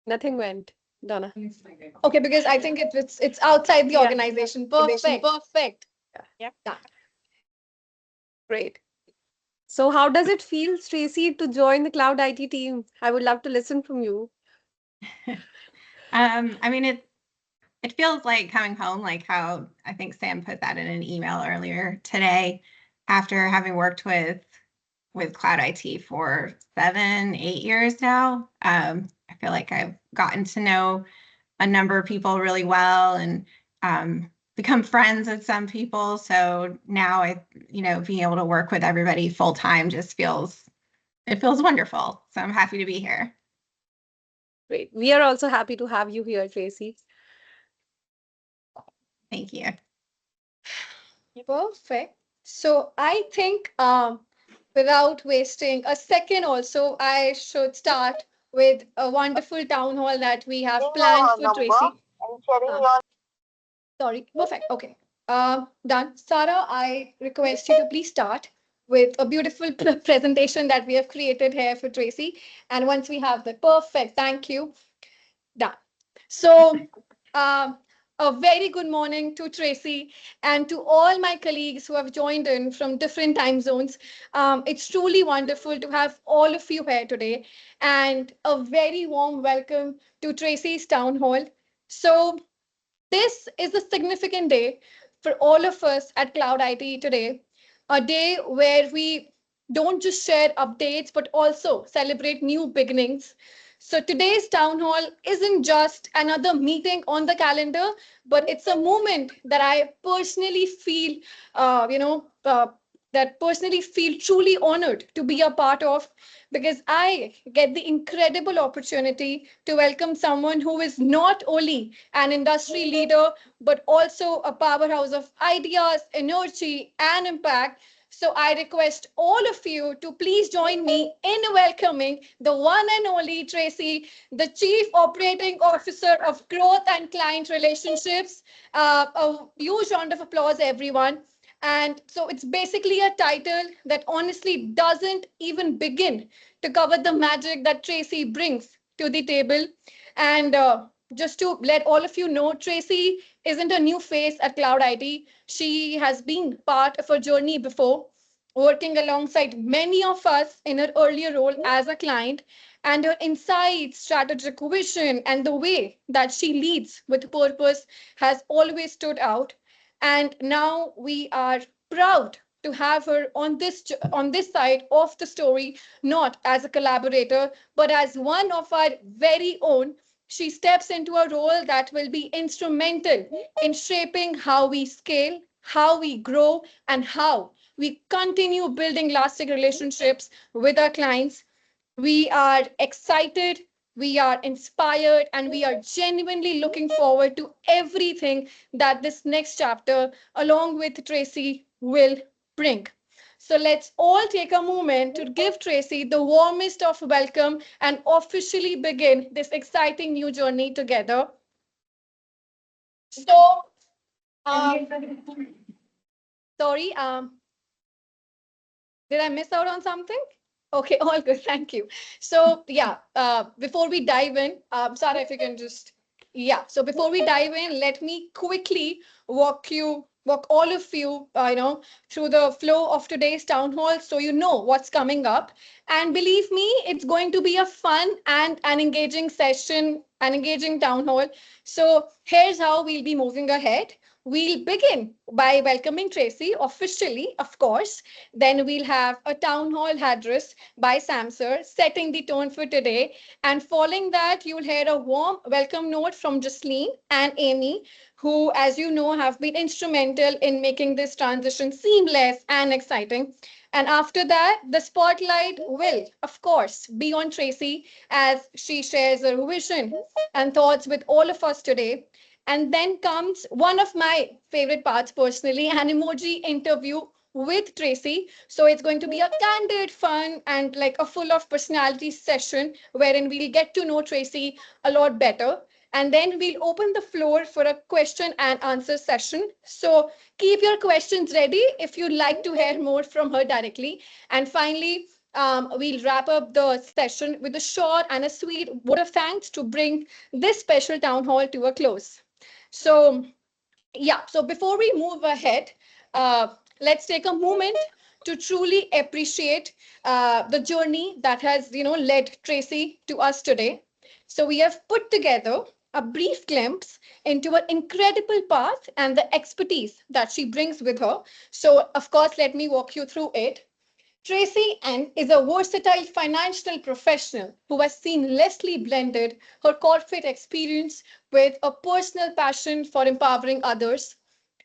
Nothing went, Donna. Okay, because I think it's outside the Yeah. organization. Perfect. Perfect. Yeah. Done. Great. So, how does it feel, Tracy, to join the cloud IT team? I would love to listen from you. I mean, it feels like coming home, like how I think Sam put that in an email earlier today, after having worked with cloud IT for 7, 8 years now. I feel like I've gotten to know a number of people really well and become friends with some people. So now being able to work with everybody full time just feels wonderful. So I'm happy to be here. Great. We are also happy to have you here, Tracy. Thank you. Perfect. So I think without wasting a second also, I should start with a wonderful town hall that we have planned for Tracy. Sorry, perfect. Okay. Done. Sarah, I request you to please start with a beautiful presentation that we have created here for Tracy. And once we have the perfect, thank you. Done. So, um, a very good morning to Tracy and to all my colleagues who have joined in from different time zones. It's truly wonderful to have all of you here today, and a very warm welcome to Tracy's Town Hall. So, this is a significant day for all of us at Cloud IT today, a day where we don't just share updates, but also celebrate new beginnings. So today's town hall isn't just another meeting on the calendar, but it's a moment that I personally feel, that personally feel truly honored to be a part of, because I get the incredible opportunity to welcome someone who is not only an industry leader, but also a powerhouse of ideas, energy, and impact. So I request all of you to please join me in welcoming the one and only Tracy, the Chief Operating Officer of Growth and Client Relationships. A huge round of applause, everyone. And so it's basically a title that honestly doesn't even begin to cover the magic that Tracy brings to the table. And just to let all of you know, Tracy isn't a new face at Cloud IT. She has been part of a journey before, working alongside many of us in her earlier role as a client, and her insights, strategic vision, and the way that she leads with purpose has always stood out. And now we are proud to have her on this side of the story, not as a collaborator, but as one of our very own. She steps into a role that will be instrumental in shaping how we scale, how we grow, and how we continue building lasting relationships with our clients. We are excited, we are inspired, and we are genuinely looking forward to everything that this next chapter, along with Tracy, will bring. So let's all take a moment to give Tracy the warmest of welcome and officially begin this exciting new journey together. So, um, sorry, did I miss out on something? Okay, all good. Thank you. So, yeah, before we dive in, Sarah, if you can just, yeah. So before we dive in, let me quickly walk all of you, through the flow of today's town hall, so you know what's coming up. And believe me, it's going to be a fun and an engaging session, an engaging town hall. So here's how we'll be moving ahead. We'll begin by welcoming Tracy officially, of course. Then we'll have a town hall address by Sam Sir, setting the tone for today. And following that, you'll hear a warm welcome note from Jasleen and Amy, who, as you know, have been instrumental in making this transition seamless and exciting. And after that, the spotlight will, of course, be on Tracy as she shares her vision and thoughts with all of us today. And then comes one of my favorite parts personally, an emoji interview with Tracy. So it's going to be a candid, fun, and like a full of personality session wherein we'll get to know Tracy a lot better. And then we'll open the floor for a question and answer session. So keep your questions ready if you'd like to hear more from her directly. And finally, we'll wrap up the session with a short and a sweet vote of thanks to bring this special town hall to a close. So, yeah, so before we move ahead, let's take a moment to truly appreciate the journey that has, led Tracey to us today. So we have put together a brief glimpse into an incredible path and the expertise that she brings with her. So, of course, let me walk you through it. Tracy N is a versatile financial professional who has seamlessly blended her corporate experience with a personal passion for empowering others.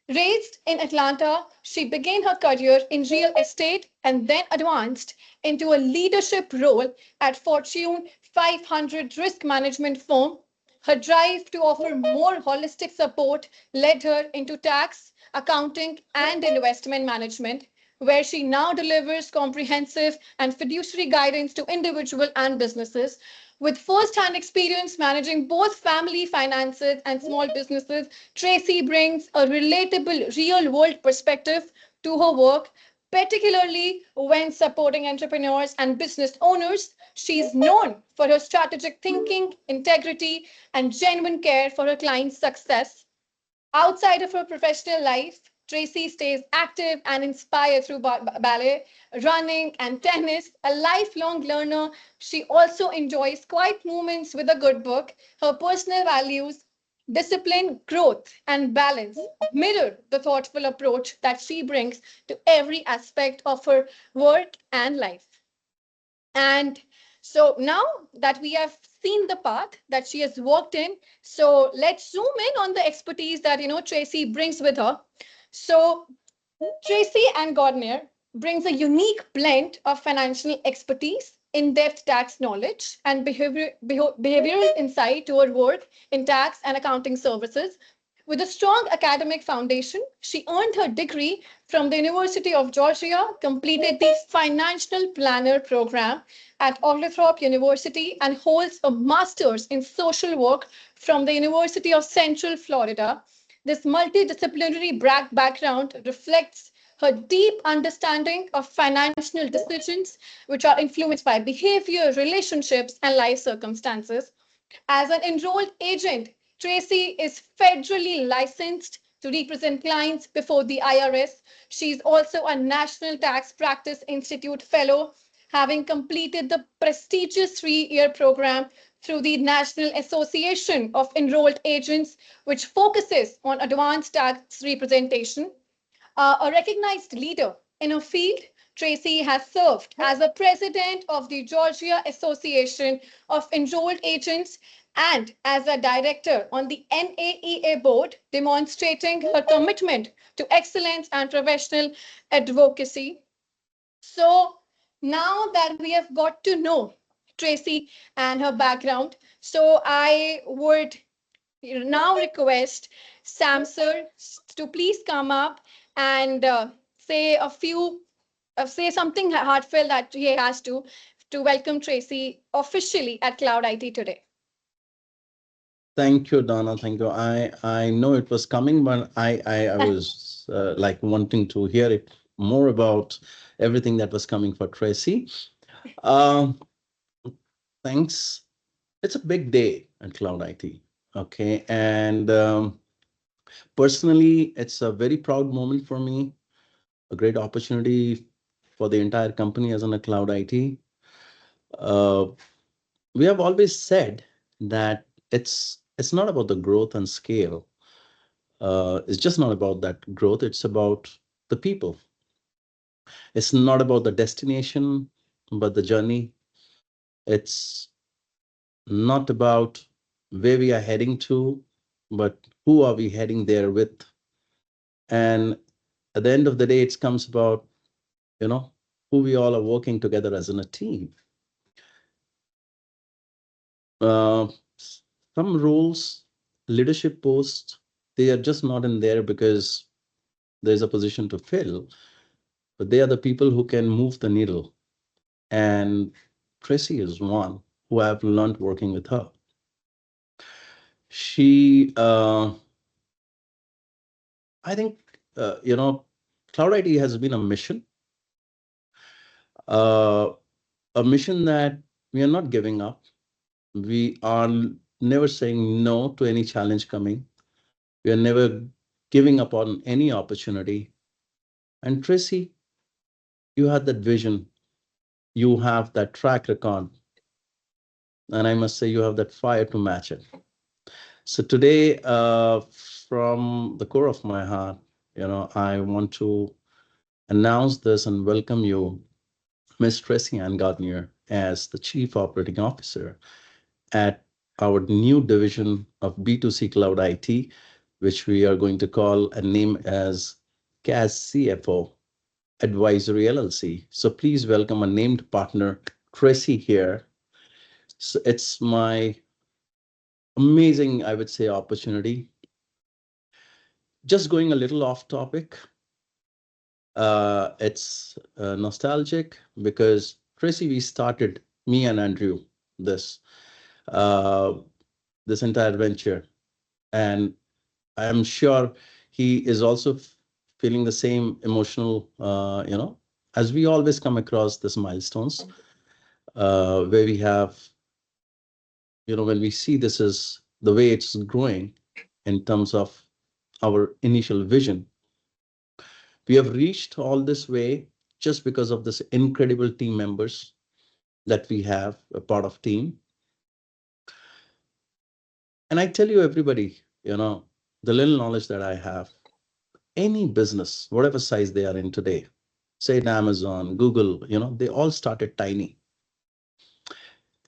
Raised in Atlanta, she began her career in real estate and then advanced into a leadership role at Fortune 500 risk management firm. Her drive to offer more holistic support led her into tax, accounting, and investment management, where she now delivers comprehensive and fiduciary guidance to individuals and businesses. With first-hand experience managing both family finances and small businesses, Tracy brings a relatable real-world perspective to her work, particularly when supporting entrepreneurs and business owners. She is known for her strategic thinking, integrity, and genuine care for her clients' success. Outside of her professional life, Tracy stays active and inspired through ballet, running, and tennis. A lifelong learner, she also enjoys quiet moments with a good book. Her personal values, discipline, growth, and balance mirror the thoughtful approach that she brings to every aspect of her work and life. And so now that we have seen the path that she has walked in, so let's zoom in on the expertise that Tracy brings with her. So Tracy and Gardner brings a unique blend of financial expertise, in-depth tax knowledge, and behavioral insight to her work in tax and accounting services. With a strong academic foundation, she earned her degree from the University of Georgia, completed the Financial Planner program at Oglethorpe University, and holds a master's in social work from the University of Central Florida. This multidisciplinary background reflects her deep understanding of financial decisions, which are influenced by behavior, relationships, and life circumstances. As an enrolled agent, Tracy is federally licensed to represent clients before the IRS. She is also a National Tax Practice Institute Fellow, having completed the prestigious 3-year program through the National Association of Enrolled Agents, which focuses on advanced tax representation. A recognized leader in her field, Tracy has served as the president of the Georgia Association of Enrolled Agents and as a director on the NAEA board, demonstrating her commitment to excellence and professional advocacy. So now that we have got to know Tracy and her background, so I would now request Sam sir to please come up and say a few, say something heartfelt that he has to welcome Tracy officially at Cloud IT today. Thank you, Donna. Thank you. I know it was coming, but I was like wanting to hear it more about everything that was coming for Tracy. Um, Thanks. It's a big day at Cloud IT. Okay, and personally, it's a very proud moment for me. A great opportunity for the entire company as on a Cloud IT. Uh, we have always said that it's not about the growth and scale. It's just not about that growth. It's about the people. It's not about the destination, but the journey. It's not about where we are heading to, but who are we heading there with. And at the end of the day, it comes about, you know, who we all are working together as in a team. Uh, some roles, leadership posts, they are just not in there because there's a position to fill, but they are the people who can move the needle. And Tracy is one who I've learned working with her. She, I think, Cloud ID has been a mission. Uh, a mission that we are not giving up. We are never saying no to any challenge coming. We are never giving up on any opportunity. And Tracy, you had that vision, you have that track record, and I must say you have that fire to match it. So today, from the core of my heart, I want to announce this and welcome you, Ms. Tracy Ann Gardner, as the Chief Operating Officer at our new division of B2C Cloud IT, which we are going to call and name as CAS CFO Advisory LLC. So please welcome a named partner, Tracy here. So it's my amazing, I would say, opportunity. Just going a little off topic, it's nostalgic because Tracy, we started, me and Andrew, this uh, this entire venture, and I am sure he is also feeling the same emotional, as we always come across these milestones, where we have, when we see this is the way it's growing in terms of our initial vision. We have reached all this way just because of this incredible team members that we have, a part of team. And I tell you, everybody, the little knowledge that I have, any business, whatever size they are in today, say in Amazon, Google, they all started tiny.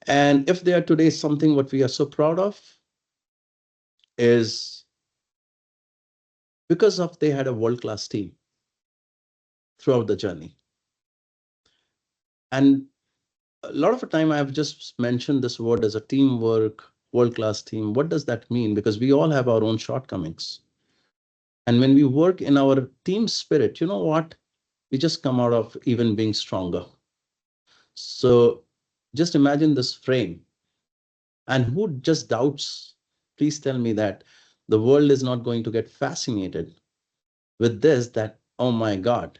And if they are today something what we are so proud of is because of they had a world-class team throughout the journey. And a lot of the time I've just mentioned this word as a teamwork, world-class team. What does that mean? Because we all have our own shortcomings. And when we work in our team spirit, you know what? We just come out of even being stronger. So just imagine this frame. And who just doubts? Please tell me that the world is not going to get fascinated with this, that, oh my God,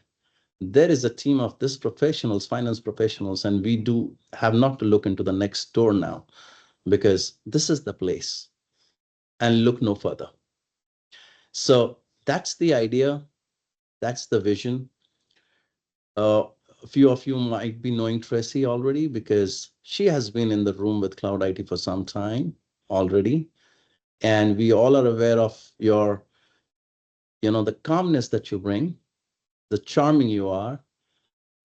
there is a team of this professionals, finance professionals, and we do have not to look into the next door now because this is the place and look no further. So that's the idea. That's the vision. A few of you might be knowing Tracy already because she has been in the room with Cloud IT for some time already. And we all are aware of your, the calmness that you bring, the charming you are,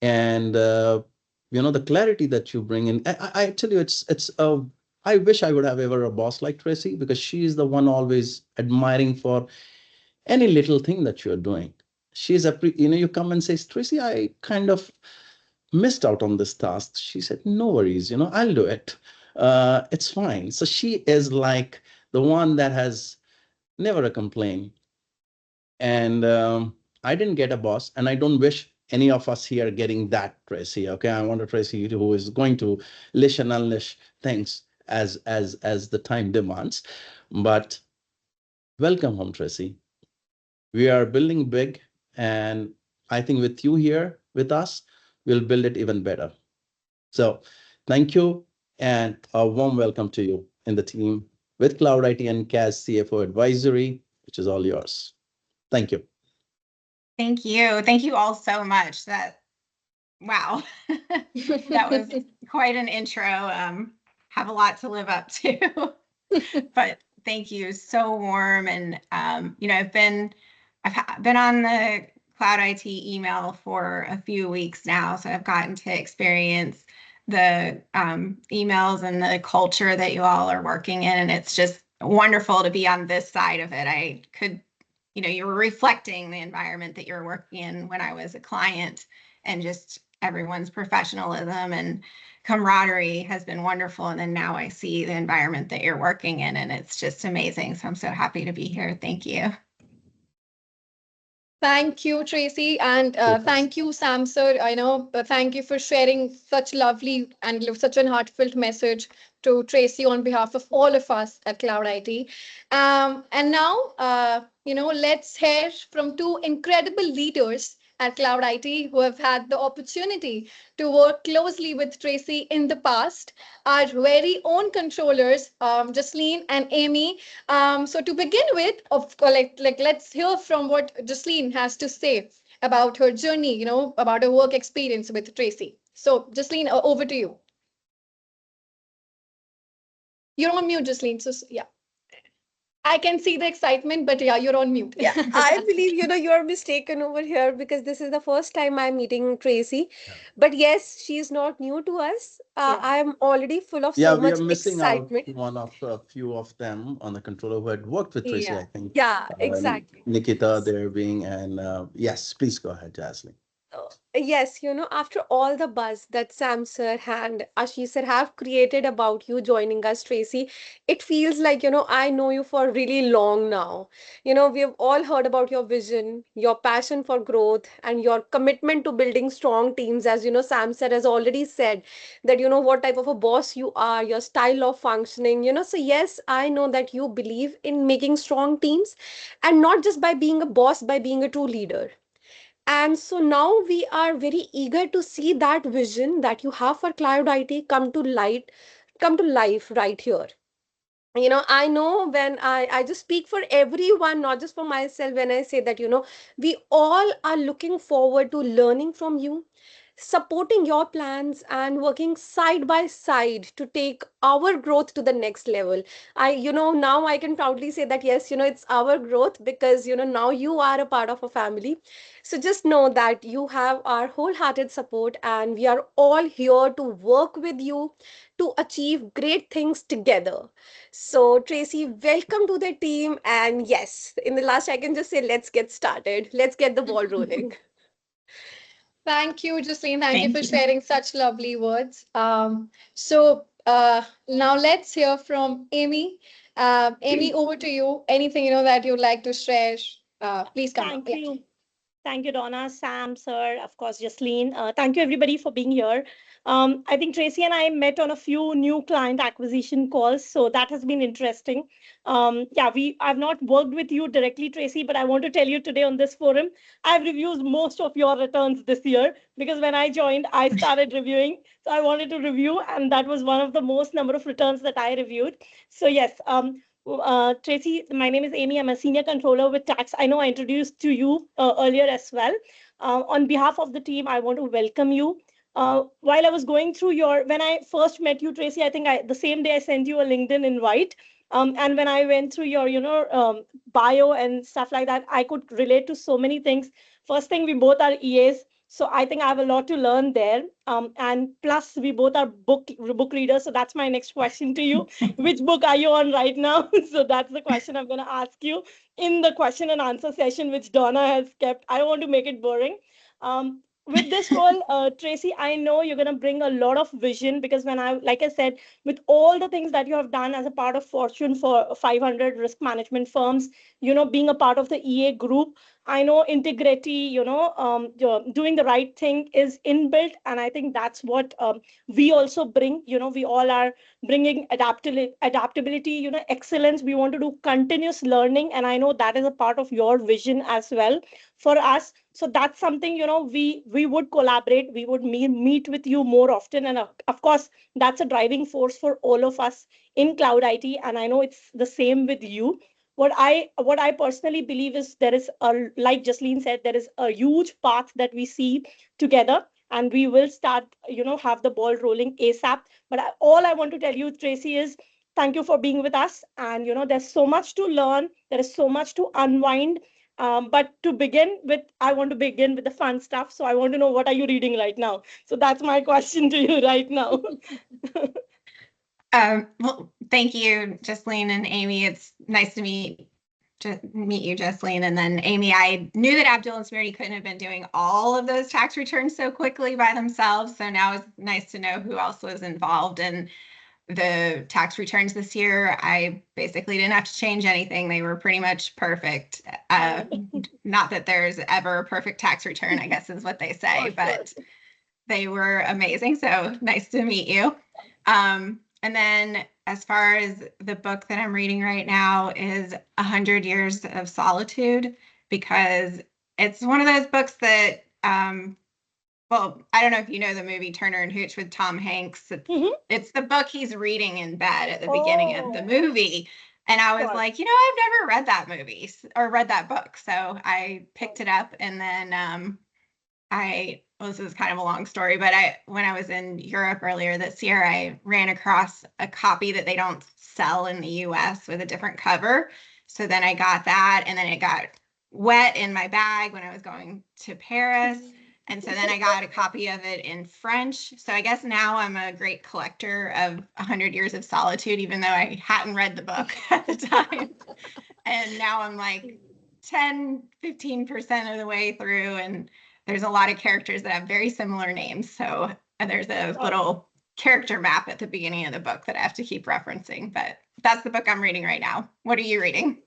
and the clarity that you bring in. I tell you, I wish I would have ever a boss like Tracy because she is the one always admiring for any little thing that you're doing. She's you come and say, Tracy, I kind of missed out on this task. She said, no worries, I'll do it. It's fine. So she is like the one that has never a complaint. And I didn't get a boss, and I don't wish any of us here getting that Tracy. Okay, I want a Tracy who is going to lish and unleash things as the time demands. But welcome home, Tracy. We are building big, and I think with you here with us, we'll build it even better. So thank you, and a warm welcome to you in the team with Cloud IT and CAS CFO Advisory, which is all yours. Thank you. Thank you. Thank you all so much. Wow, that was quite an intro. Have a lot to live up to, but thank you. So warm. And, I've been on the Cloud IT email for a few weeks now. So I've gotten to experience the emails and the culture that you all are working in. And it's just wonderful to be on this side of it. You were reflecting the environment that you're working in when I was a client, and just everyone's professionalism and camaraderie has been wonderful. And then now I see the environment that you're working in, and it's just amazing. So I'm so happy to be here. Thank you. Thank you, Tracy, and thank you, Sam sir. I know, thank you for sharing such lovely and such an heartfelt message to Tracy on behalf of all of us at Cloud IT. And now, let's hear from two incredible leaders at Cloud IT who have had the opportunity to work closely with Tracey in the past, our very own controllers, Jasleen and Amy. So to begin with, let's hear from what Jasleen has to say about her journey, about her work experience with Tracey. So, Jasleen, over to you. You're on mute, Jasleen. So, yeah, I can see the excitement, but yeah, you're on mute. Yeah, I believe, you're mistaken over here because this is the first time I'm meeting Tracy. Yeah. But yes, she's not new to us. Yeah. I'm already full of Yeah, so we are much missing out excitement. one of a few of them on the controller who had worked with Tracy, Yeah. I think. Yeah, exactly. Nikita there being, and yes, please go ahead, Jaslyn. Yes, after all the buzz that Sam sir and Ashish sir have created about you joining us, Tracy, it feels like, I know you for really long now. We have all heard about your vision, your passion for growth, and your commitment to building strong teams. As Sam sir has already said that what type of a boss you are, your style of functioning, So, yes, I know that you believe in making strong teams and not just by being a boss, by being a true leader. And so now we are very eager to see that vision that you have for cloud IT come to life right here. I know when I just speak for everyone, not just for myself, when I say that, we all are looking forward to learning from you, supporting your plans and working side by side to take our growth to the next level. Now I can proudly say that yes, it's our growth because now you are a part of a family. So just know that you have our wholehearted support and we are all here to work with you to achieve great things together. So, Tracy, welcome to the team. And yes, in the last, I can just say, let's get started. Let's get the ball rolling. Thank you, Justine. Thank you Thank for you. sharing such lovely words. So now let's hear from Amy. Amy, over to you. Anything that you'd like to share? Please come up. Thank Yeah. you. Thank you, Donna, Sam, sir, of course, Jasleen. Thank you, everybody, for being here. I think Tracy and I met on a few new client acquisition calls, so that has been interesting. Yeah, I've not worked with you directly, Tracy, but I want to tell you today on this forum, I've reviewed most of your returns this year because when I joined, I started reviewing. So I wanted to review, and that was one of the most number of returns that I reviewed. So yes, Tracy, my name is Amy. I'm a senior controller with tax. I know I introduced to you earlier as well. On behalf of the team, I want to welcome you. While I was going through when I first met you, Tracy, I think the same day I sent you a LinkedIn invite. And when I went through your, bio and stuff like that, I could relate to so many things. First thing, we both are EAs. So I think I have a lot to learn there. And plus, we both are book readers. So that's my next question to you. Which book are you on right now? So that's the question I'm going to ask you in the question and answer session, which Donna has kept. I don't want to make it boring. With this role, Tracy, I know you're going to bring a lot of vision because like I said, with all the things that you have done as a part of Fortune for 500 risk management firms, being a part of the EA group, I know integrity, doing the right thing is inbuilt. And I think that's what we also bring. We all are bringing adaptability, excellence. We want to do continuous learning. And I know that is a part of your vision as well for us. So that's something, we would collaborate, we would meet with you more often. And of course, that's a driving force for all of us in cloud IT. And I know it's the same with you. What I personally believe is there is like Jasleen said, there is a huge path that we see together, and we will start, have the ball rolling ASAP. But all I want to tell you, Tracy, is thank you for being with us. And there's so much to learn. There is so much to unwind. But to begin with, I want to begin with the fun stuff. So I want to know, what are you reading right now? So that's my question to you right now. Well, thank you, Justine and Amy. It's nice to meet you, Justine. And then Amy, I knew that Abdul and Smirty couldn't have been doing all of those tax returns so quickly by themselves. So now it's nice to know who else was involved in the tax returns this year. I basically didn't have to change anything. They were pretty much perfect. Not that there's ever a perfect tax return, I guess is what they say, but they were amazing. So nice to meet you. And then as far as the book that I'm reading right now is 100 Years of Solitude, because it's one of those books that well, I don't know if you know the movie Turner and Hooch with Tom Hanks. It's the book he's reading in bed at the beginning of the movie. And I was like, I've never read that movie or read that book. So I picked it up, and then this is kind of a long story, but when I was in Europe earlier this year, I ran across a copy that they don't sell in the US with a different cover. So then I got that, and then it got wet in my bag when I was going to Paris. And so then I got a copy of it in French. So I guess now I'm a great collector of 100 Years of Solitude, even though I hadn't read the book at the time. And now I'm like 10, 15% of the way through, and there's a lot of characters that have very similar names. So there's a little character map at the beginning of the book that I have to keep referencing. But that's the book I'm reading right now. What are you reading?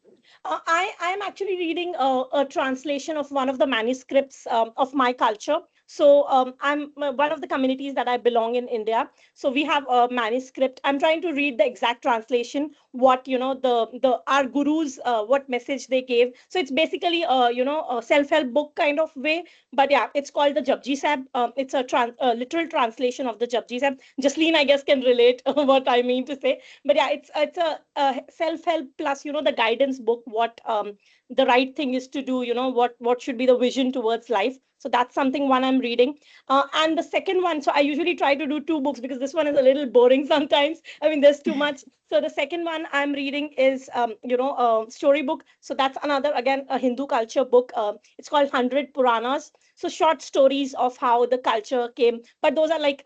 I am actually reading a translation of one of the manuscripts of my culture. So I'm one of the communities that I belong in India. So we have a manuscript. I'm trying to read the exact translation, what the our gurus, what message they gave. So it's basically a self-help book kind of way. But yeah, it's called the Japji Sahib. It's a literal translation of the Japji Sahib. Jasleen, I guess, can relate what I mean to say. But yeah, it's a self-help plus the guidance book, what the right thing is to do, what should be the vision towards life. So that's something one I'm reading. And the second one, so I usually try to do two books because this one is a little boring sometimes. I mean, there's too much. So the second one I'm reading is a storybook. So that's another, again, a Hindu culture book. It's called 100 Puranas. So short stories of how the culture came, but those are like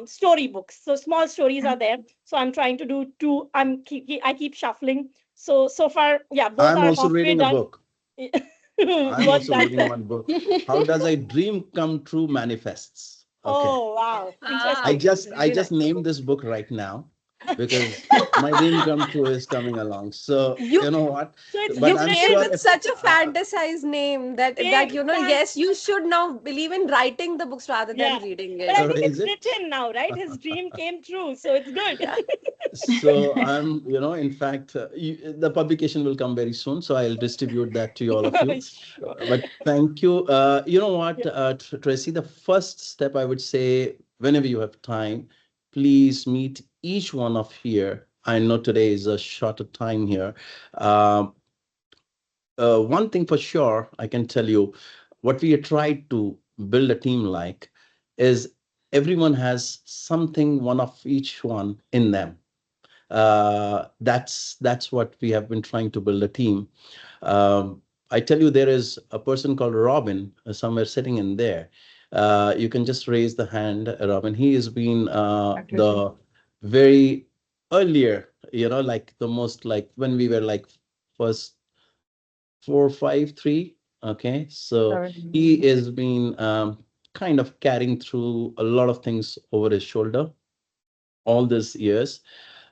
story books. So small stories are there. So I'm trying to do two. I keep shuffling. So far, yeah, both I'm are also halfway reading a done. book. I'm What's also that, reading sir? one book. How does a dream come true manifests? Okay. Oh, wow. I Interesting. just I Really just nice. named this book right now because my dream come true is coming along. So You you know what? So it's But you I'm came written, sure with if such a fantasized name that came, thank, yes, you should now believe in writing the books rather than yeah. reading But I it. think is it's it? written now, right? His dream came true. So it's good. Yeah. So I'm, in fact, the publication will come very soon. So I'll distribute that to all of you. Sure. But thank you. You know Yeah. what, Tracy, the first step I would say, whenever you have time, please meet each one of here. I know today is a shorter time here. Um, one thing for sure, I can tell you, what we have tried to build a team like is everyone has something, one of each one in them. That's what we have been trying to build a team. I tell you, there is a person called Robin somewhere sitting in there. You can just raise the hand, Robin. He has been the very earlier, like the most, like when we were like first 453. Okay, so he is been kind of carrying through a lot of things over his shoulder all these years.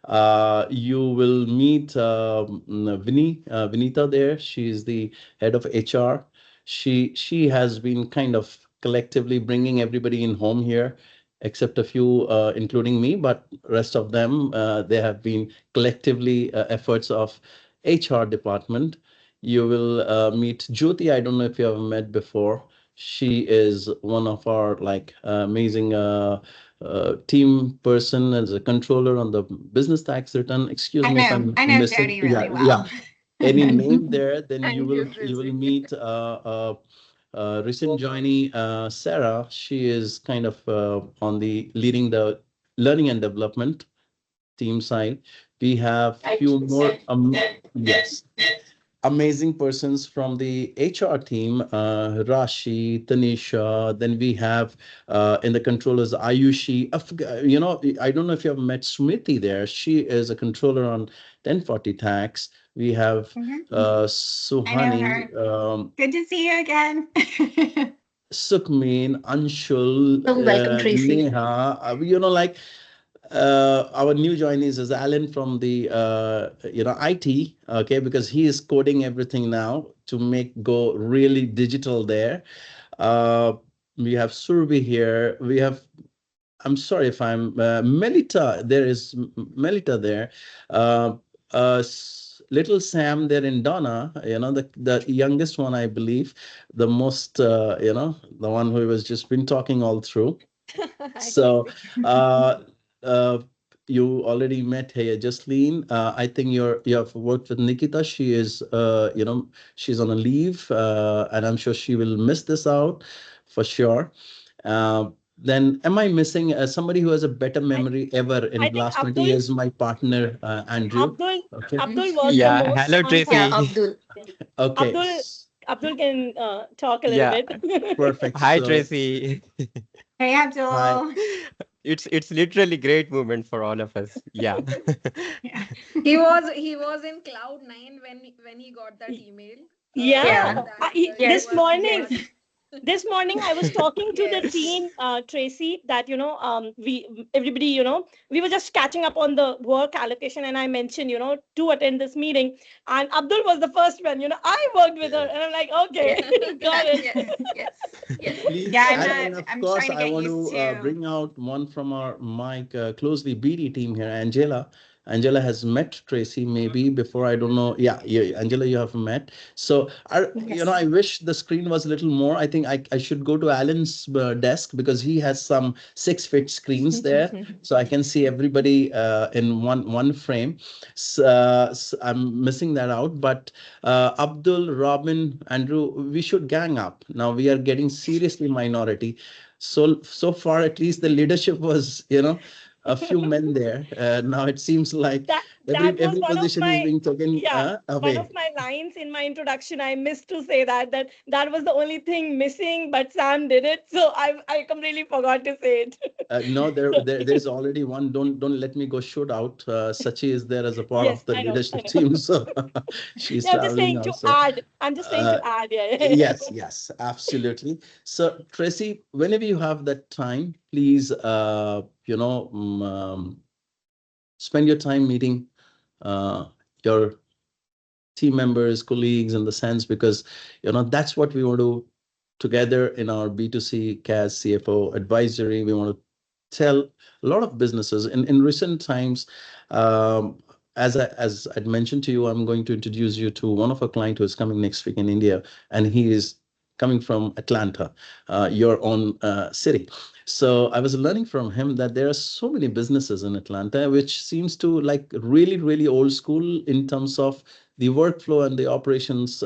You will meet Vinita there. She's the head of HR. She has been kind of collectively bringing everybody in home here, except a few, including me, but rest of them, they have been collectively efforts of HR department. You will meet Jyoti. I don't know if you have met before. She is one of our like amazing team person as a controller on the business tax return. Excuse me if I'm I know missing. Jody Yeah, really yeah. well. Any name there, then you Thank you, will Tracy. meet recent joinee Sarah. She is kind of on the leading the learning and development team side. We have few more. Yes, amazing persons from the HR team, Rashi, Tanisha. Then we have in the controllers Ayushi. I don't know if you have met Smriti there. She is a controller on 1040 tax. We have Mhm. I know Suhani, her. Good to see you again. Sukhmeen, Anshul, Oh, welcome, Tracy. Neha. Like our new joinees is Alan from the IT, okay, because he is coding everything now to make go really digital there. Uh, we have Survi here. We have, I'm sorry if I'm Melita. There is Melita there. Uh, little Sam there in Donna, the youngest one, I believe, the most, the one who was just been talking all through. Hi, So, Tracy. uh, uh, you already met here, Jasleen. I think you have worked with Nikita. She is, she's on a leave, and I'm sure she will miss this out for sure. Uh, then, am I missing somebody who has a better I, memory ever I in think last 20 years? My partner, Andrew. Abdul Okay. Abdul Mhm. was the Yeah, most hello on Yeah, time. Tracy. Abdul. Okay. Abdul Abdul can talk a little Yeah, bit. Perfect. hi So, Tracy. Hey, hi. Abdul. It's literally great moment for all of us. Yeah. Yeah. He was in cloud nine when he got that email. Yeah. Yeah. He This Yes. was morning, Yes. not. I was talking to the Yes. team, Tracy, that we everybody, we were just catching up on the work allocation, and I mentioned, to attend this meeting, and Abdul was the first one. I worked with her, and I'm like, Yeah. okay, got it. Yes. Yes. Yes. Please, Yeah, and of I'm course, trying to I get want used to to. bring out one from our Mike closely BD team here, Angela. Angela has met Tracy maybe before. I don't know. Yeah, yeah, Angela, you have met. So, Yes. I wish the screen was a little more. I think I should go to Alan's desk because he has some 6 feet screens there, so I can see everybody in one frame. So I'm missing that out, but Abdul, Robin, Andrew, we should gang up. Now we are getting seriously minority. So far, at least the leadership was, a few men there. Now it seems like that that was every one of position is my being taken yeah one of away. my lines in my introduction. I missed to say that was the only thing missing, but Sam did it, so I completely forgot to say it. No, So, there's already one. Don't let me go shoot out. Sachi is there as a part of yes, the I leadership know. team, so she's Yeah, I'm just traveling saying now. to So add. I'm just saying uh, to add. Yeah. yes, yes, absolutely. So, Tracy, whenever you have that time, please, spend your time meeting your team members, colleagues, in the sense because that's what we want to together in our B2C CAS CFO advisory. We want to tell a lot of businesses in recent times. Um, as I'd mentioned to you, I'm going to introduce you to one of our client who is coming next week in India, and he is coming from Atlanta, your own city. So I was learning from him that there are so many businesses in Atlanta, which seems to like really, really old school in terms of the workflow and the operations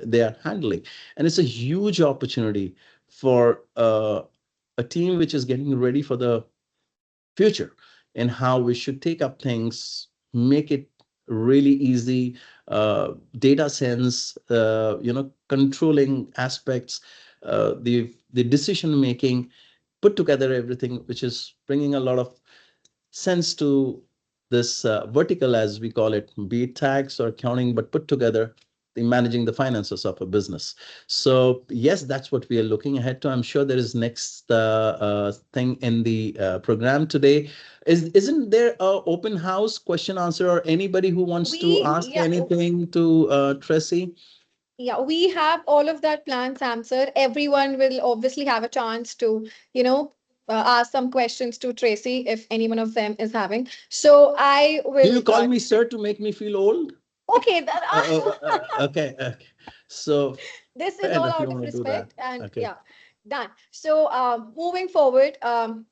they are handling. And it's a huge opportunity for a team which is getting ready for the future and how we should take up things, make it really easy, data sense, controlling aspects, the decision making, put together everything, which is bringing a lot of sense to this vertical, as we call it, be it tax or accounting, but put together the managing the finances of a business. So yes, that's what we are looking ahead to. I'm sure there is next thing in the program today. Isn't there a open house question answer or anybody who wants to We ask yeah anything to Tracy? yeah we have all of that planned, Sam sir. Everyone will obviously have a chance to ask some questions to Tracy if any one of them is having. So I Do you will. call me sir to make me feel old? Okay, Okay, okay. So this is fair all enough. You out of want to do that? respect, and Okay. yeah, done. So moving forward,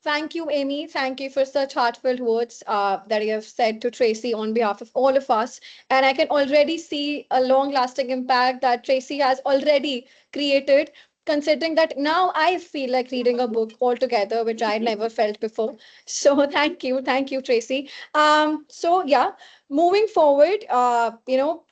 thank you, Amy. Thank you for such heartfelt words that you have said to Tracy on behalf of all of us. And I can already see a long lasting impact that Tracy has already created, considering that now I feel like reading a book altogether, which I never felt before. So thank you, Tracy. So yeah, moving forward,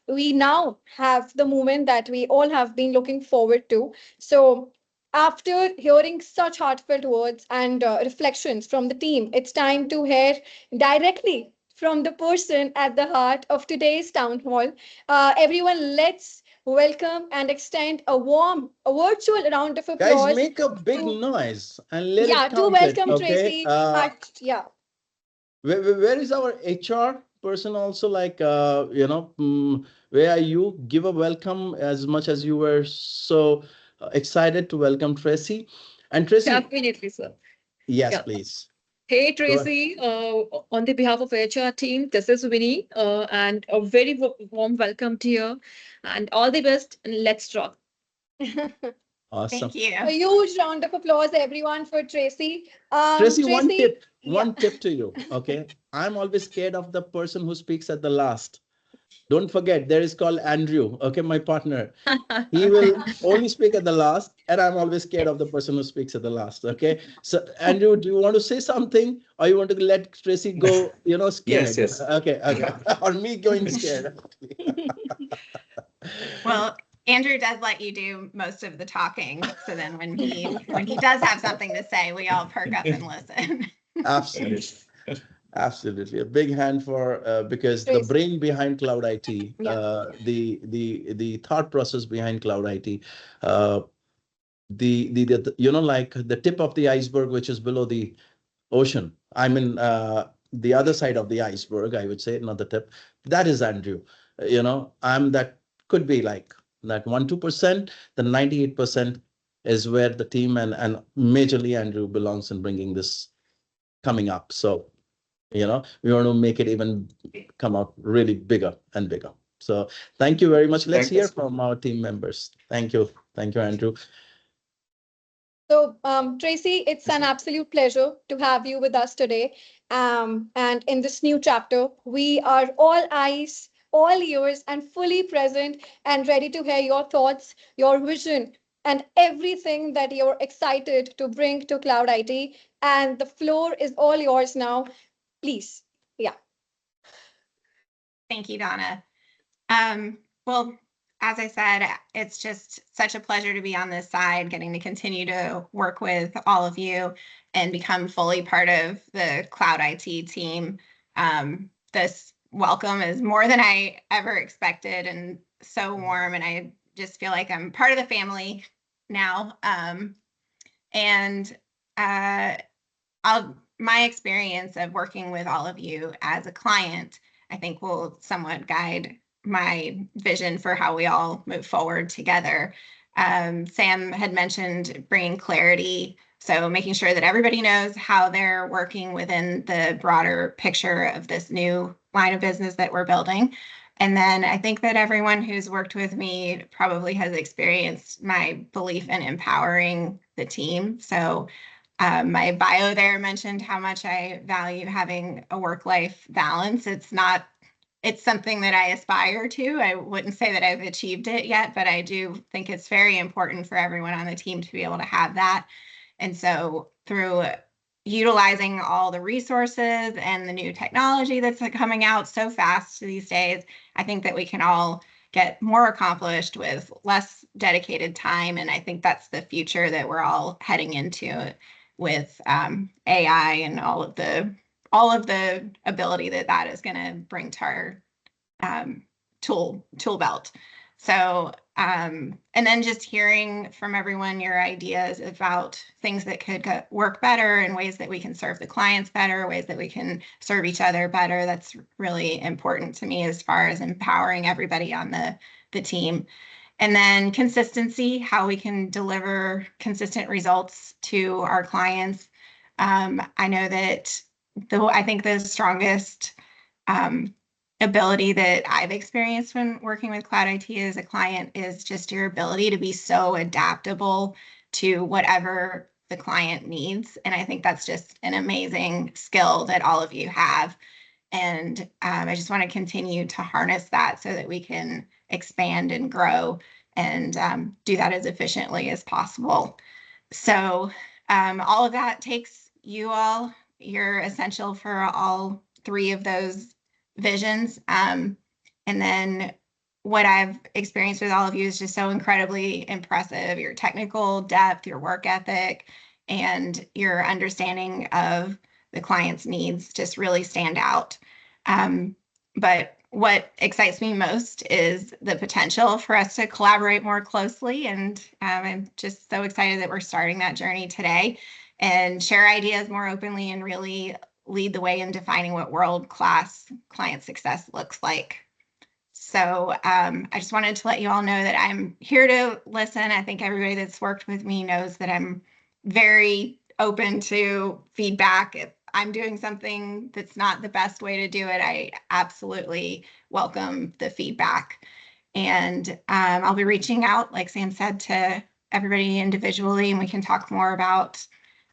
we now have the moment that we all have been looking forward to. So after hearing such heartfelt words and reflections from the team, it's time to hear directly from the person at the heart of today's town hall. Everyone, let's welcome and extend a virtual round of Guys, applause make a big to, noise and let yeah, it to count it. welcome Okay. Tracy at, yeah. Where is our HR person also? Like, where are you? Give a welcome as much as you were so excited to welcome Tracy. And Tracy, Definitely, sir. yes, Yeah. please. Hey Go ahead. Tracy, on the behalf of HR team, this is Winnie, and a very warm welcome to you, and all the best. And let's rock. Awesome. Thank you. A huge round of applause, everyone, for Tracy. Tracy, Tracy, yeah. one tip to you. Okay. I'm always scared of the person who speaks at the last. Don't forget, there is called Andrew. Okay, my partner. He will only speak at the last, and I'm always scared of the person who speaks at the last. Okay. So, Andrew, do you want to say something, or you want to let Tracy go, Yes, scared? yes. Okay, okay. Or me going scared. Well, Andrew does let you do most of the talking. So then when he does have something to say, we all perk up and listen. Absolutely. Absolutely, a big hand for because the Tracy. brain behind cloud IT, Yeah. the thought process behind cloud IT, uh, like the tip of the iceberg, which is below the ocean. I mean, the other side of the iceberg, I would say, not the tip. That is Andrew. I'm that could be like that 1-2%. The 98% is where the team and majorly Andrew belongs in bringing this coming up. So we want to make it even come out really bigger and bigger. So thank you very much. Let's hear from our team members. Thank you, Andrew. So, Tracy, it's an absolute pleasure to have you with us today. And in this new chapter, we are all eyes, all ears, and fully present and ready to hear your thoughts, your vision, and everything that you're excited to bring to Cloud IT. And the floor is all yours now. Please. Yeah. Thank you, Donna. Well, as I said, it's just such a pleasure to be on this side, getting to continue to work with all of you and become fully part of the Cloud IT team. This welcome is more than I ever expected and so warm, and I just feel like I'm part of the family now. And my experience of working with all of you as a client, I think will somewhat guide my vision for how we all move forward together. Sam had mentioned bringing clarity, so making sure that everybody knows how they're working within the broader picture of this new line of business that we're building. And then I think that everyone who's worked with me probably has experienced my belief in empowering the team. So my bio there mentioned how much I value having a work-life balance. It's something that I aspire to. I wouldn't say that I've achieved it yet, but I do think it's very important for everyone on the team to be able to have that. And so through utilizing all the resources and the new technology that's coming out so fast these days, I think that we can all get more accomplished with less dedicated time. And I think that's the future that we're all heading into with AI and all of the ability that is going to bring to our tool belt. So and then just hearing from everyone your ideas about things that could work better and ways that we can serve the clients better, ways that we can serve each other better. That's really important to me as far as empowering everybody on the team. And then consistency, how we can deliver consistent results to our clients. I know that I think the strongest ability that I've experienced when working with Cloud IT as a client is just your ability to be so adaptable to whatever the client needs. And I think that's just an amazing skill that all of you have. And I just want to continue to harness that so that we can expand and grow and do that as efficiently as possible. So all of that takes you all. You're essential for all three of those visions. And then what I've experienced with all of you is just so incredibly impressive. Your technical depth, your work ethic, and your understanding of the client's needs just really stand out. But what excites me most is the potential for us to collaborate more closely. And I'm just so excited that we're starting that journey today and share ideas more openly and really lead the way in defining what world-class client success looks like. So I just wanted to let you all know that I'm here to listen. I think everybody that's worked with me knows that I'm very open to feedback. I'm doing something that's not the best way to do it, I absolutely welcome the feedback. And I'll be reaching out, like Sam said, to everybody individually, and we can talk more about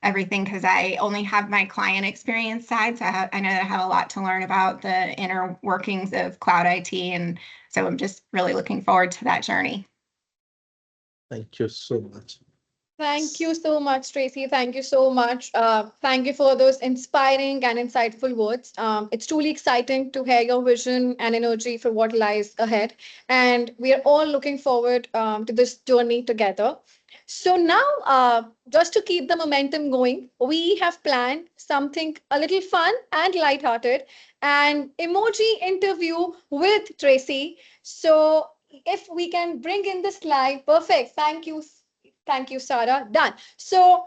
everything, because I only have my client experience side. So I know that I have a lot to learn about the inner workings of cloud IT. And so I'm just really looking forward to that journey. Thank you so much. Thank you so much, Tracy. Thank you so much. Thank you for those inspiring and insightful words. It's truly exciting to hear your vision and energy for what lies ahead. And we are all looking forward to this journey together. So now, just to keep the momentum going, we have planned something a little fun and lighthearted, an emoji interview with Tracy. So if we can bring in the slide, perfect. Thank you. Thank you, Sarah. Done. So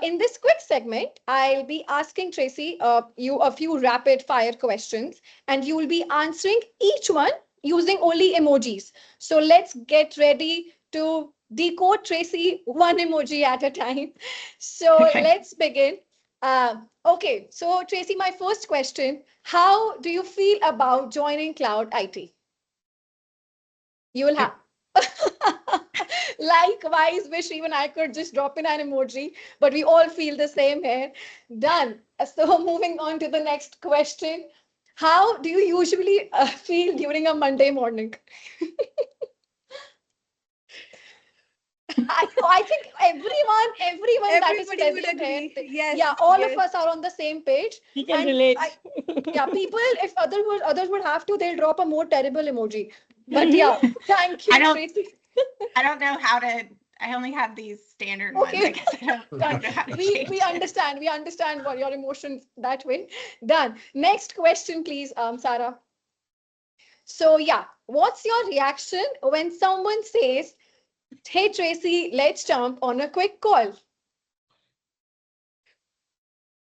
in this quick segment, I'll be asking Tracy you a few rapid fire questions, and you will be answering each one using only emojis. So let's get ready to decode Tracy one emoji at a time. So Okay. let's begin. Okay, so Tracy, my first question, how do you feel about joining Cloud IT? You will have. Likewise, wish even I could just drop in an emoji, but we all feel the same here. Done. So moving on to the next question. How do you usually feel during a Monday morning? I think everyone that is Everybody would present here, agree. Yes, yeah, all of yes. us are on the same page. We can And relate. yeah, people, if others would have to, they'll drop a more terrible emoji. But yeah, thank I you, don't Tracy. I don't know how to. I only have these standard ones. I Okay. guess I don't know how to change We it. understand. We understand what your emotions that way. Done. Next question, please, Sarah. So yeah, what's your reaction when someone says, "Hey Tracy, let's jump on a quick call"?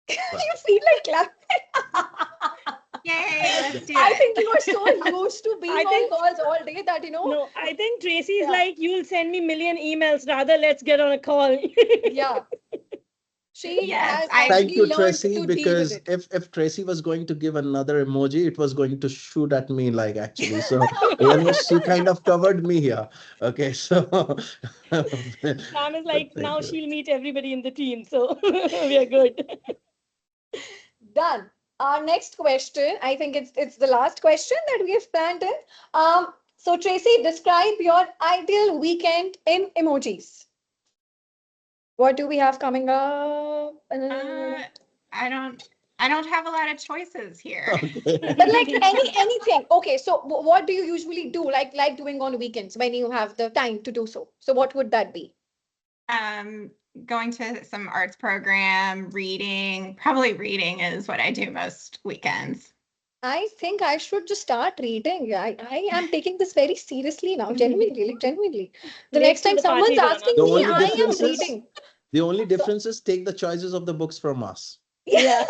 You feel like clapping. Yay, let's do I it. think you are so used to being I on think calls all day that no, I think Tracy is Yeah. like, you'll send me million emails. Rather, let's get on a call. Yeah. She Yes, has I Thank actually you, learned Tracy, to deal with because it. if Tracy was going to give another emoji, it was going to shoot at me, like, actually. So she kind of covered me here. Okay, so Sam is but like, thank now you. she'll meet everybody in the team. So we are good. Done. Our next question, I think it's the last question that we have planned in. So Tracy, describe your ideal weekend in emojis. What do we have coming up? I don't have a lot of choices here. Okay. But like anything. Okay, so what do you usually do? Like doing on weekends when you have the time to do so. So what would that be? Going to some arts program, reading. Probably reading is what I do most weekends. I think I should just start reading. I am taking this very seriously now. Genuinely, like, genuinely. The Late next to time the party, someone's Donna. asking The me, only I am difference is reading. the only So difference is take the choices of the books from us. Yeah.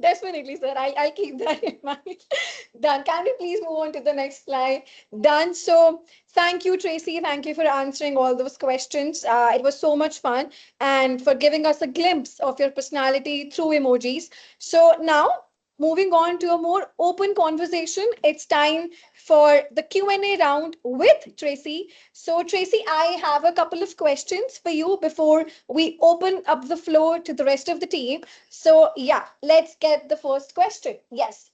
definitely, sir. I'll keep that in mind. Done. Can we please move on to the next slide? Done. So thank you, Tracy. Thank you for answering all those questions. It was so much fun and for giving us a glimpse of your personality through emojis. So now moving on to a more open conversation, it's time for the Q&A round with Tracy. So Tracy, I have a couple of questions for you before we open up the floor to the rest of the team. So yeah, let's get the first question. Yes.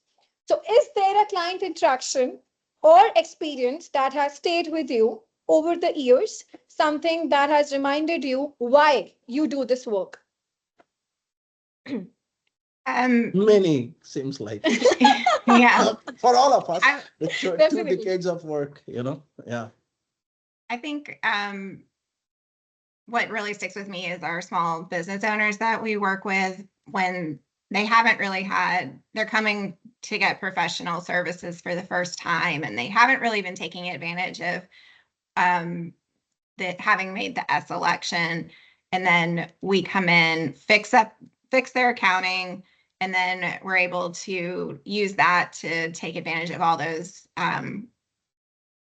So is there a client interaction or experience that has stayed with you over the years, something that has reminded you why you do this work? Many, seems like. Yeah, For all of us, I, with two Definitely. decades of work, yeah. I think what really sticks with me is our small business owners that we work with when they haven't really they're coming to get professional services for the first time, and they haven't really been taking advantage of having made the S election. And then we come in, fix their accounting, and then we're able to use that to take advantage of all those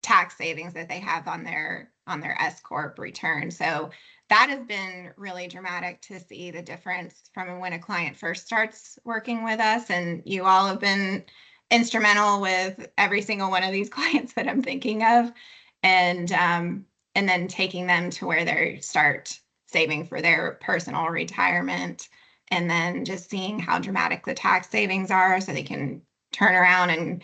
tax savings that they have on their S corp return. So that has been really dramatic to see the difference from when a client first starts working with us. And you all have been instrumental with every single one of these clients that I'm thinking of. And then taking them to where they start saving for their personal retirement, and then just seeing how dramatic the tax savings are so they can turn around and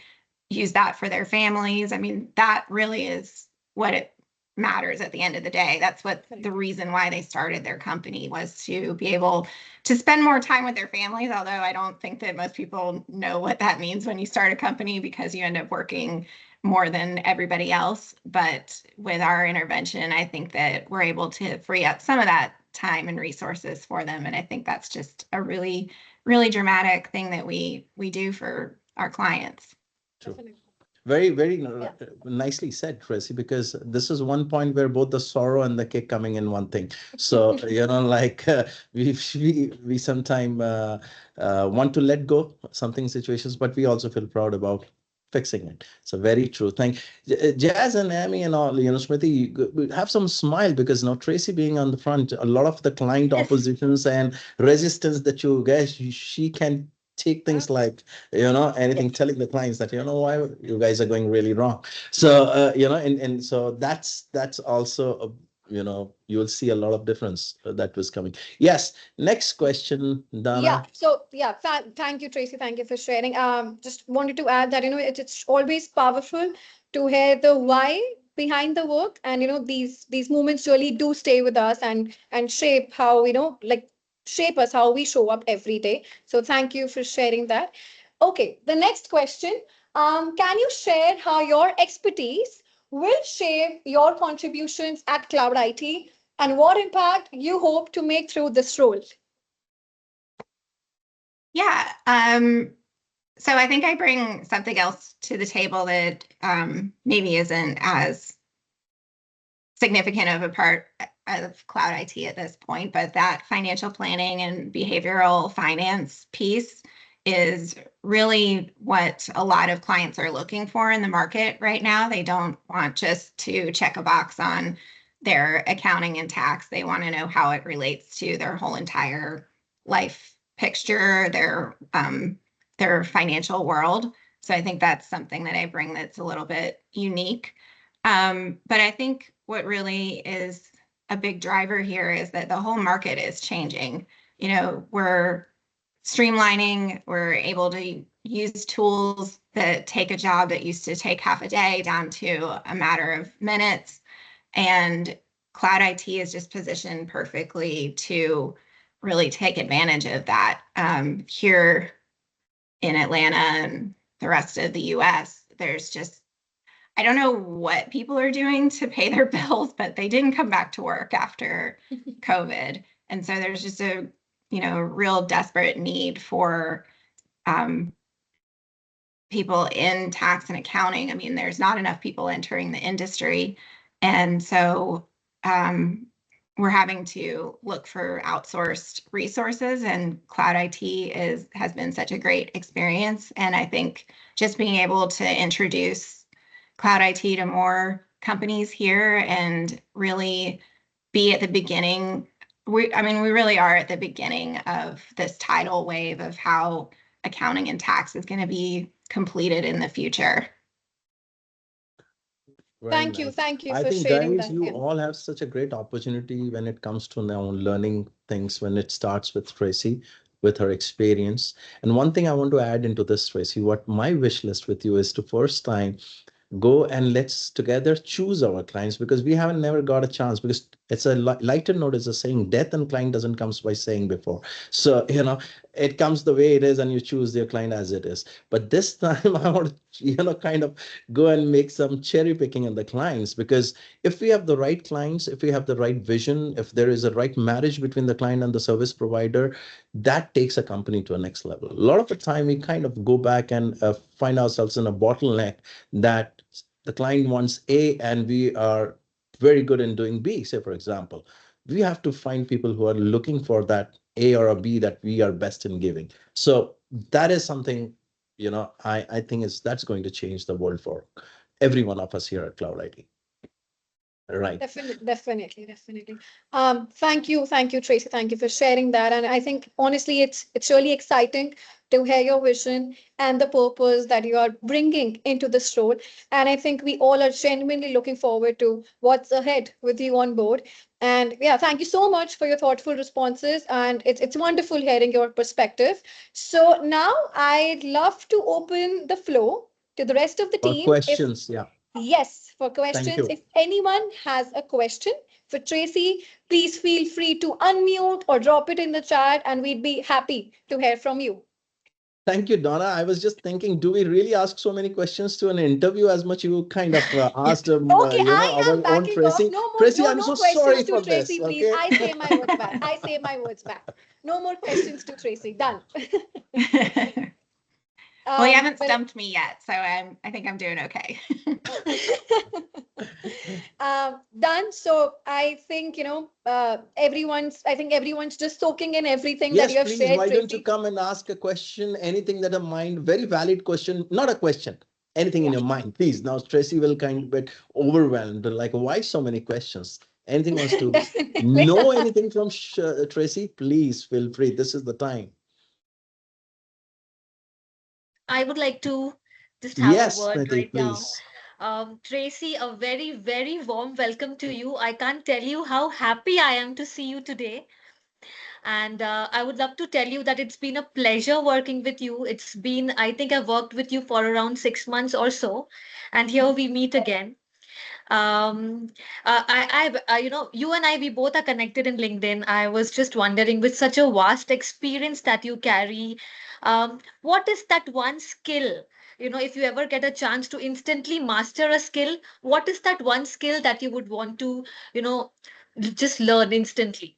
use that for their families. I mean, that really is what it matters at the end of the day. That's what the reason why they started their company was, to be able to spend more time with their families. Although I don't think that most people know what that means when you start a company, because you end up working more than everybody else. But with our intervention, I think that we're able to free up some of that time and resources for them. And I think that's just a really, really dramatic thing that we do for our clients. True. Very, very nicely said, Tracy, because this is one point where both the sorrow and the kick coming in one thing. So, like we sometimes want to let go something situations, but we also feel proud about fixing it. So very true. Jazz and Amy and all, Smithy, have some smile, because now Tracy being on the front, a lot of the client oppositions and resistance that you guys, she can take things like, anything, telling the clients that, why you guys are going really wrong. So, and so that's also, you'll see a lot of difference that was coming. Yes. Next question, Dana. Yeah. So yeah, thank you, Tracy. Thank you for sharing. Just wanted to add that it's always powerful to hear the why behind the work, and these moments really do stay with us and shape how like shape us how we show up every day. So thank you for sharing that. Okay, the next question. Can you share how your expertise will shape your contributions at Cloud IT, and what impact you hope to make through this role? Yeah. So I think I bring something else to the table that maybe isn't as significant of a part of Cloud IT at this point, but that financial planning and behavioral finance piece is really what a lot of clients are looking for in the market right now. They don't want just to check a box on their accounting and tax. They want to know how it relates to their whole entire life picture, their financial world. So I think that's something that I bring that's a little bit unique. But I think what really is a big driver here is that the whole market is changing. We're streamlining, we're able to use tools that take a job that used to take half a day down to a matter of minutes. And Cloud IT is just positioned perfectly to really take advantage of that. Here in Atlanta and the rest of the US, there's just, I don't know what people are doing to pay their bills, but they didn't come back to work after COVID. And so there's just a real desperate need for people in tax and accounting. I mean, there's not enough people entering the industry. And so we're having to look for outsourced resources, and Cloud IT has been such a great experience. And I think just being able to introduce Cloud IT to more companies here and really be at the beginning. We really are at the beginning of this tidal wave of how accounting and tax is going to be completed in the future. Thank you. Thank you I for think, sharing guys, that. you Yeah. all have such a great opportunity when it comes to now learning things, when it starts with Tracy, with her experience. And one thing I want to add into this, Tracy, what my wish list with you is to first time go and let's together choose our clients, because we haven't never got a chance, because it's a lighter note is a saying, death and client doesn't comes by saying before. So it comes the way it is, and you choose your client as it is. But this time I want to kind of go and make some cherry picking in the clients, because if we have the right clients, if we have the right vision, if there is a right marriage between the client and the service provider, that takes a company to a next level. A lot of the time we kind of go back and find ourselves in a bottleneck, that the client wants A and we are very good in doing B, say for example. We have to find people who are looking for that A or a B that we are best in giving. So that is something, I think that's going to change the world for every one of us here at Cloud IT. Right. Definitely. Thank you, Tracy. Thank you for sharing that. And I think honestly, it's really exciting to hear your vision and the purpose that you are bringing into this role. And I think we all are genuinely looking forward to what's ahead with you on board. And yeah, thank you so much for your thoughtful responses. And it's wonderful hearing your perspective. So now I'd love to open the floor to the rest of the For team. If questions, yeah. Yes, for Thank questions. you. If anyone has a question for Tracy, please feel free to unmute or drop it in the chat, and we'd be happy to hear from you. Thank you, Donna. I was just thinking, do we really ask so many questions to an interview as much you kind of asked, Okay, I our am own backing off. Tracy? No more, Tracy, no, I'm no so sorry questions to for this. Tracy, please. Okay. I say my words back. I say my words back. No more questions to Tracy. Done. Well, you haven't But stumped me yet, so I think I'm doing okay. done. So I think everyone's just soaking in everything that Yes, you have please. shared, Why don't you Tracy. come and ask a question? Anything that a mind, very valid question, not a question. Anything in Yeah. your mind, please. Now Tracy will kind of get overwhelmed. Like, why so many questions? Anything wants to Definitely. know anything from Tracy? Please feel free. This is the time. I would like to just have a Yes, word Smriti, right now. please. Tracy, a very, very warm welcome to you. I can't tell you how happy I am to see you today. And I would love to tell you that it's been a pleasure working with you. It's been, I think I've worked with you for around 6 months or so. And here we meet again. Um, you and I, we both are connected in LinkedIn. I was just wondering, with such a vast experience that you carry, what is that one skill? If you ever get a chance to instantly master a skill, what is that one skill that you would want to, you know, just learn instantly?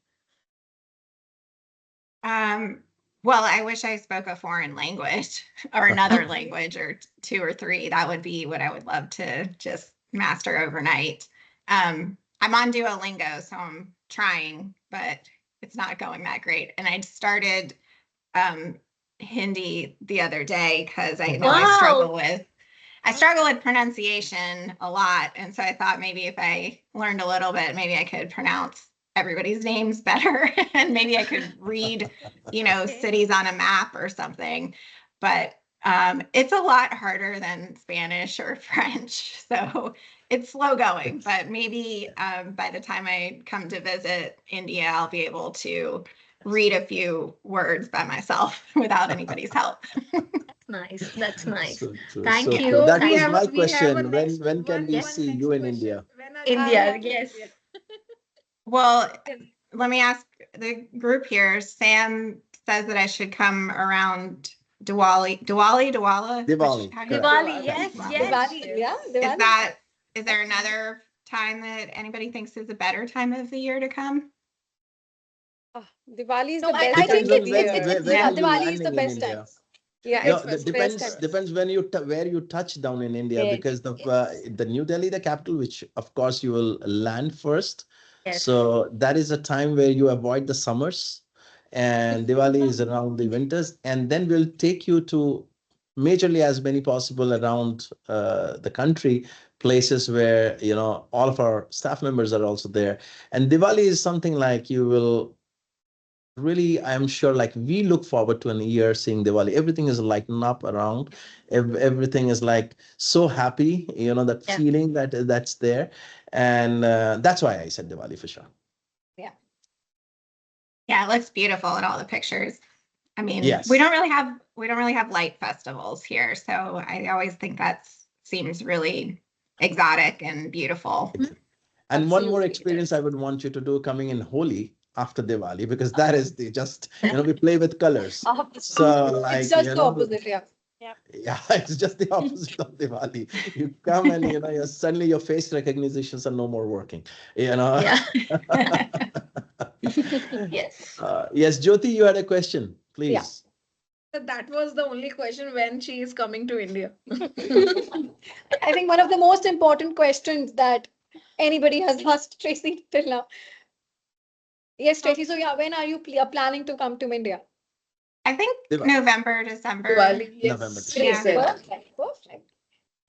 Well, I wish I spoke a foreign language or another language or two or three. That would be what I would love to just master overnight. I'm on Duolingo, so I'm trying, but it's not going that great. And I started um, Hindi the other day because I know Wow. I struggle with pronunciation a lot. And so I thought maybe if I learned a little bit, maybe I could pronounce everybody's names better and maybe I could read, Okay. cities on a map or something. But it's a lot harder than Spanish or French. So it's slow going, but maybe by the time I come to visit India, I'll be able to read a few words by myself without anybody's help. Nice. That's nice. So true, Thank so Yeah. true. you. That So was Thank my you. we have a question. next When can we Yes. see you in India? India. Yes. Well, let me ask the group here. Sam says that I should come around Diwali. Diwali, How do you correct. Diwali. Okay, Yes. Diwali. Yes. Diwali, yeah, Is Diwali. is there another time that anybody thinks is a better time of the year to come? Diwali is No, the I best think time Depends of on the it's when Yeah. are year. you Diwali is the landing in best time. India. Yeah, No, it's Christmas, the best time. depends when where you touch down in India, Yes. because the New Delhi, the capital, which of course you will land first. Yes. So that is a time where you avoid the summers, and Diwali is around the winters, and then we'll take you to majorly as many possible around the country, places where all of our staff members are also there. And Diwali is something like you will really, I'm sure, like, we look forward to an year seeing Diwali. Everything is lighting up around. Everything is like so happy, that Yeah. feeling that's there. And that's why I said Diwali for sure. Yeah. Yeah, it looks beautiful in all the pictures. I mean, we Yes. don't really have light festivals here, so I always think that seems really exotic and beautiful. And one more Absolutely. experience I would want you to do coming in Holi after Diwali, because that is the just, we play with colors. So It's like, just the opposite, yeah. yeah, it's just the opposite of Diwali. You come and suddenly your face recognitions are no more working. Yeah. Yes. Yes, Jyoti, you had a question, Yeah. please. That was the only question, when she is coming to India. I think one of the most important questions that anybody has asked Tracy till now. Yes, Tracy. So yeah, when are you planning to come to India? I think Diwali. November, December. Diwali, November, yes, December. she Yeah. said. Perfect.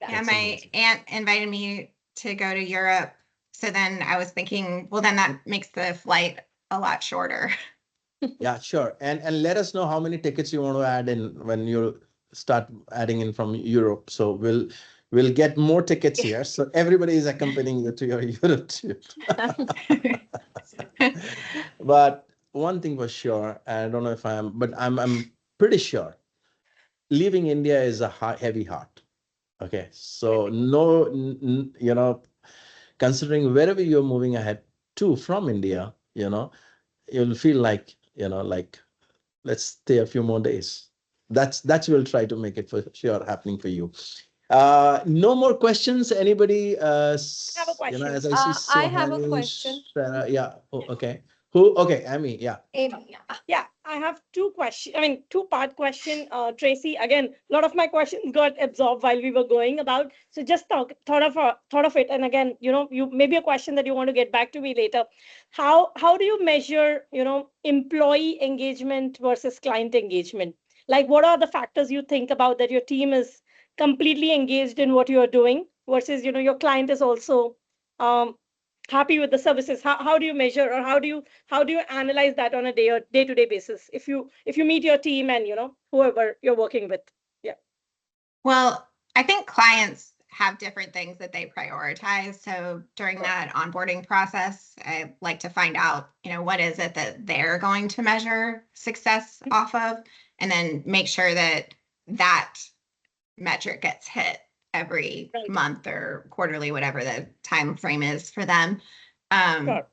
Yeah, That's my amazing. aunt invited me to go to Europe So then I was thinking, well, then that makes the flight a lot shorter. Yeah, sure. And let us know how many tickets you want to add in when you start adding in from Europe. So we'll get more tickets here. So everybody is accompanying you to your Europe trip. But one thing for sure, I don't know if but I'm pretty sure leaving India is a heavy heart. Okay, so no, considering wherever you're moving ahead to from India, you'll feel like, like let's stay a few more days. That's we'll try to make it for sure happening for you. No more questions. Anybody? I have a question. As I see I have a Sohani, question. Sarah, yeah. Oh, okay. Who? Okay, Amy. Yeah. Yeah, I have two question. I mean, two-part question. Tracy, again, a lot of my questions got absorbed while we were going about. So just thought of it. And again, you maybe a question that you want to get back to me later. How do you measure, employee engagement versus client engagement? Like, what are the factors you think about that your team is completely engaged in what you are doing versus, your client is also um, happy with the services? How do you measure, or how do you analyze that on a day-to-day basis if you meet your team and whoever you're working with? Yeah. Well, I think clients have different things that they prioritize. So during that onboarding process, I like to find out, what is it that they're going to measure success off of, and then make sure that that metric gets hit every Right. month or quarterly, whatever the time frame is for them. Sure.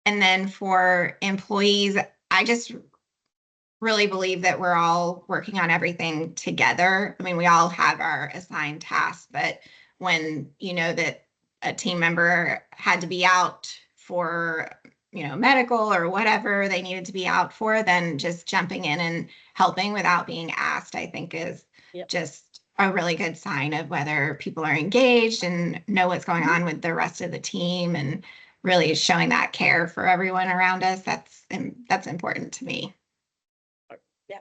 And then for employees, I just really believe that we're all working on everything together. I mean, we all have our assigned tasks, but when you know that a team member had to be out for, medical or whatever they needed to be out for, then just jumping in and helping without being asked, I think is just a really good sign of whether people are engaged and know what's going on with the rest of the team, and really showing that care for everyone around us. That's important to me. Yeah,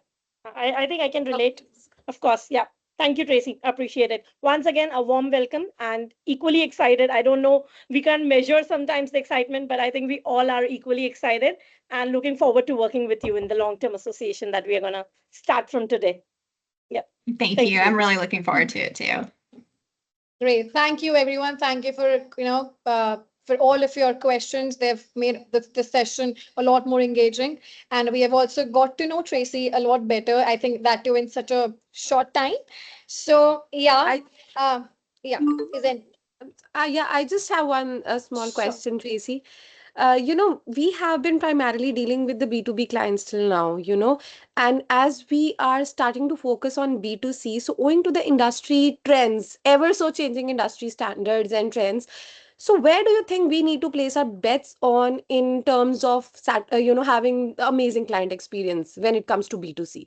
I think I can relate. Of course. Yeah. Thank you, Tracy. Appreciate it. Once again, a warm welcome and equally excited. I don't know, we can't measure sometimes the excitement, but I think we all are equally excited and looking forward to working with you in the long-term association that we are going to start from today. Yeah. Thank you. I'm really looking forward to it too. Great. Thank you, everyone. Thank you for all of your questions. They've made the session a lot more engaging. And we have also got to know Tracy a lot better. I think that too in such a short time. So, yeah. Yeah. Is it? Yeah, I just have one small Sure. question, Tracy. We have been primarily dealing with the B2B clients till now, and as we are starting to focus on B2C, so owing to the industry trends, ever so changing industry standards and trends, so where do you think we need to place our bets on in terms of, having amazing client experience when it comes to B2C?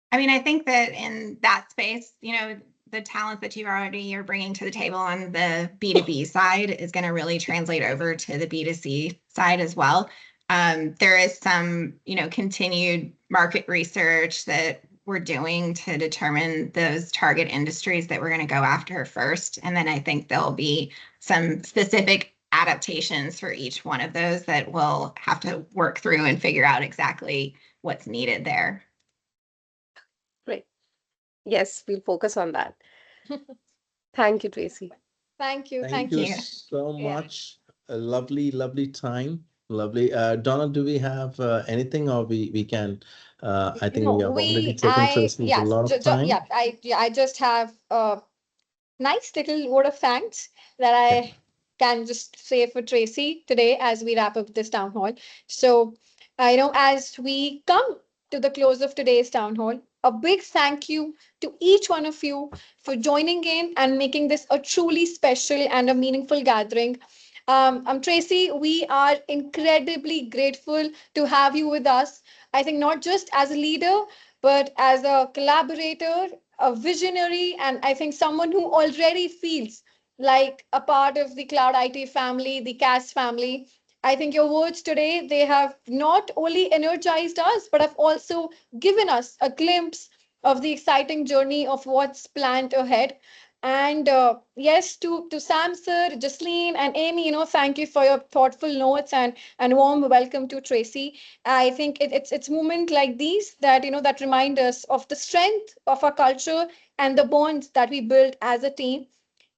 I mean, I think that in that space, the talent that you're bringing to the table on the B2B side is going to really translate over to the B2C side as well. There is some, continued market research that we're doing to determine those target industries that we're going to go after first. And then I think there'll be some specific adaptations for each one of those that we'll have to work through and figure out exactly what's needed there. Great. Yes, we'll focus on that. Thank you, Tracy. Thank you. Thank Thank you you. so Yeah. much. A lovely, lovely time. Lovely. Donna, do we have anything, or we can? I think we No, have already taken Tracy a yes, lot of time. I just have a nice little word of thanks that Yeah. I can just say for Tracy today as we wrap up this town hall. So, as we come to the close of today's town hall, a big thank you to each one of you for joining in and making this a truly special and a meaningful gathering. I'm Tracy. We are incredibly grateful to have you with us. I think not just as a leader, but as a collaborator, a visionary, and I think someone who already feels like a part of the Cloud IT family, the CAS family. I think your words today, they have not only energized us, but have also given us a glimpse of the exciting journey of what's planned ahead. And yes, to Sam sir, Jasleen, and Amy, thank you for your thoughtful notes and warm welcome to Tracy. I think it's moment like these that that remind us of the strength of our culture and the bonds that we build as a team.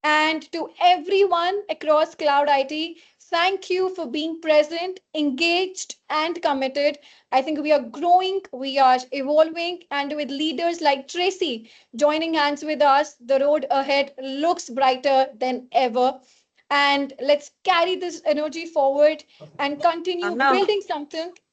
And to everyone across Cloud IT, thank you for being present, engaged, and committed. I think we are growing, we are evolving, and with leaders like Tracy joining hands with us, the road ahead looks brighter than ever. And let's carry this energy forward and continue Wow. building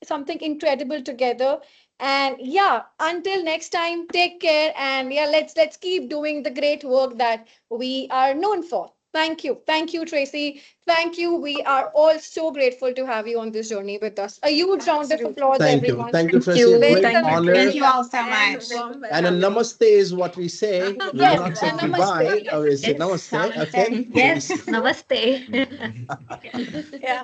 something incredible together. And yeah, until next time, take care. And yeah, let's keep doing the great work that we are known for. Thank you, Tracy. Thank you. We are all so grateful to have you on this journey with us. A huge round of Absolutely. applause, Thank you. everyone. Thank you, Thank Tracy. A you. With great a Thank you, honor. Thank Tracy. you all so And much. warm And a welcome. namaste is what we say. We do Yes, not say and namaste. goodbye. We say It's namaste. Okay. yes, namaste. yeah.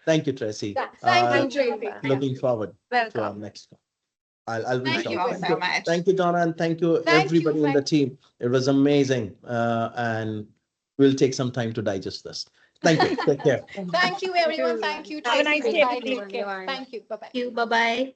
Thank you, Tracy. Thank you, Thank you, Tracy. Donna. Yeah. Looking forward to our Welcome. next call. I'll reach Thank Thank out. you you all very Thank so you. much. much. Thank you, Donna, and thank you Thank you. everybody in the team. It was amazing. And we'll take some time to digest this. Thank you. Take care. Thank you, everyone. Thank you, Have a Tracy. nice Thank day, Bye. you, Take everybody. care. everyone. Thank you. Bye bye. You, bye bye.